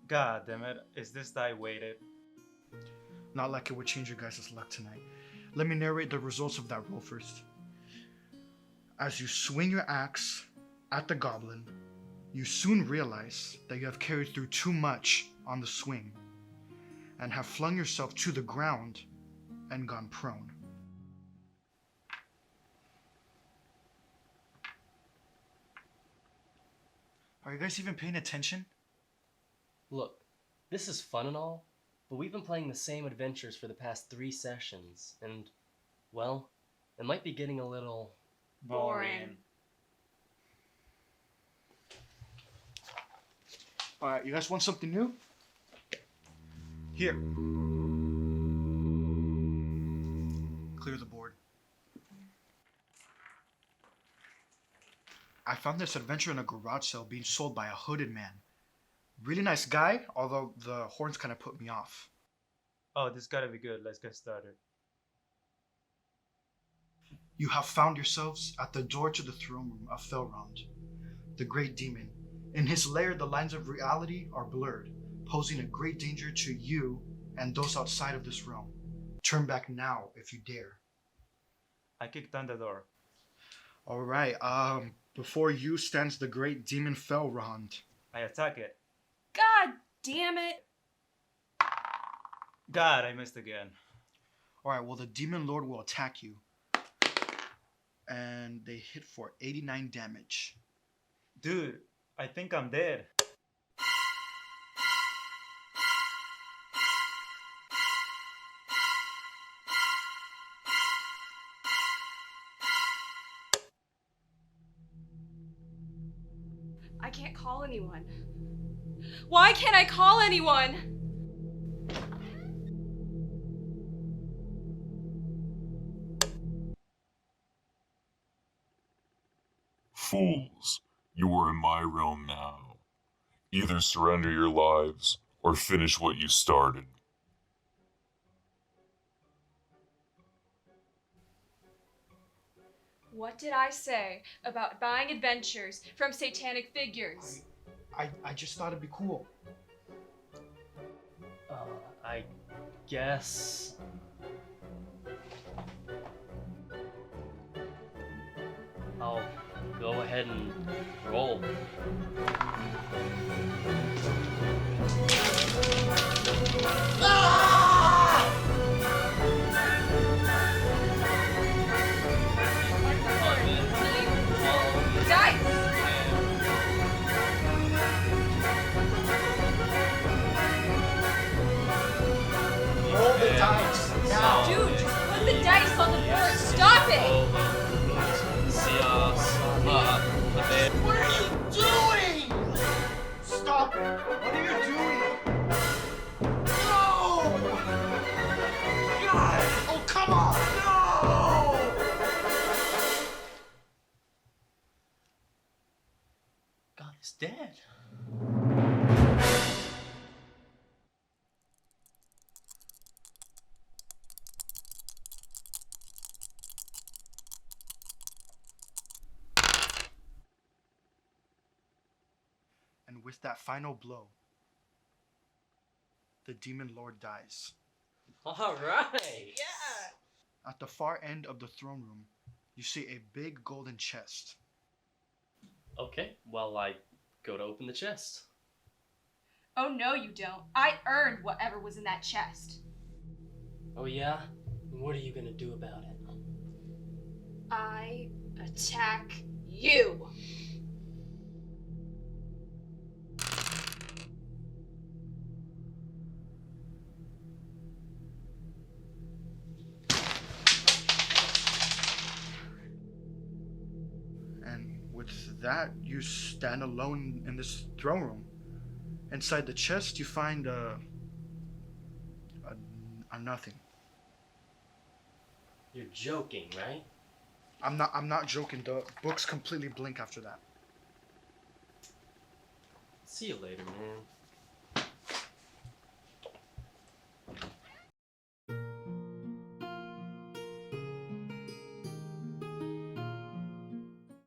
God damn it, is this die weighted? Not like it would change your guys' luck tonight. Let me narrate the results of that roll first. As you swing your axe at the goblin, you soon realize that you have carried through too much on the swing and have flung yourself to the ground and gone prone. Are you guys even paying attention? Look, this is fun and all, but we've been playing the same adventures for the past 3 sessions, and, well, it might be getting a little... boring. Alright, you guys want something new? Here. Clear the board. I found this adventure in a garage sale being sold by a hooded man. Really nice guy, although the horns kind of put me off. Oh, this gotta be good. Let's get started. You have found yourselves at the door to the throne room of Felrond, the great demon. In his lair, the lines of reality are blurred, posing a great danger to you and those outside of this realm. Turn back now if you dare. I kicked down the door. Alright, before you stands the great demon Felrond. I attack it. God damn it! God, I missed again. Alright, well, the demon lord will attack you. And they hit for 89 damage. Dude, I think I'm dead. I can't call anyone. Why can't I call anyone? Fools, you are in my realm now. Either surrender your lives or finish what you started. What did I say about buying adventures from satanic figures? I just thought it'd be cool. I guess... I'll go ahead and roll. Dude, just put the dice on the board. Stop it! What are you doing? Stop it! What are you doing? No! God! Oh, come on! No! God is dead. And with that final blow, the demon lord dies. Alright! Yeah! At the far end of the throne room, you see a big golden chest. Okay, well, I go to open the chest. Oh no you don't. I earned whatever was in that chest. Oh yeah? What are you gonna do about it? I attack you. And with that, you stand alone in this throne room. Inside the chest, you find a nothing. You're joking, right? I'm not joking. The book's completely blank after that. See you later, man.